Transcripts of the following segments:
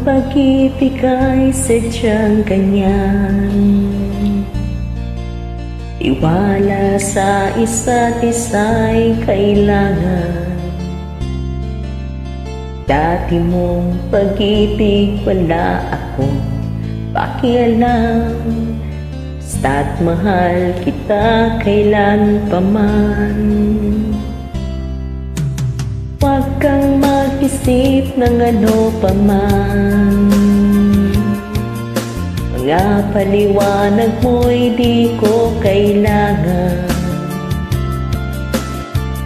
pag-ibig ay sadyang ganyan. Tiwala sa isa't isa'y kailangan. Dati mong pag-ibig wala akong pakialam. Basta't mahal kita kailan pa man. Huwag kang mag-isip ng ano pa man. Mga paliwanag mo'y di ko kailangan.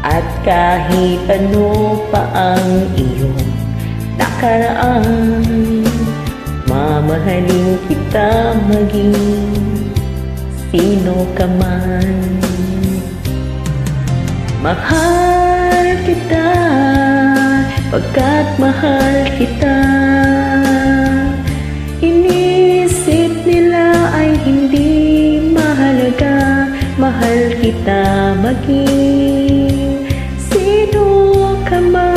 At kahit ano pa ang iyong nakaraan, mamahalin kita maging sino ka man. Mahal kita pagkat mahal kita. Inisip nila ay hindi mahalaga. Mahal kita maging sino ka man.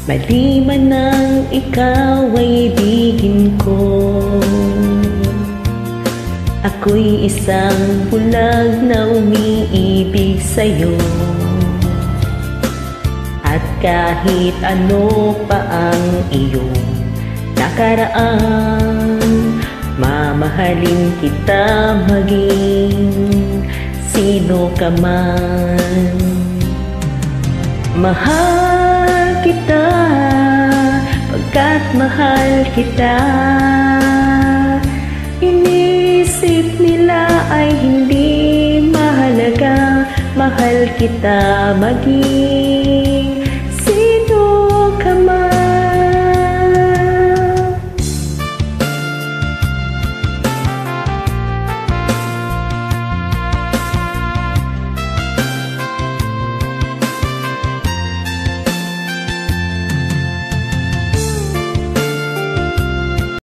Maliban nang ikaw ay ibigin ko, ako'y isang bulag na umiibig sa'yo. At kahit ano pa ang iyong nakaraan, mamahalin kita maging sino ka man. Mahal kita pagkat mahal kita. Inisip nila ay hindi mahalaga. Mahal kita maging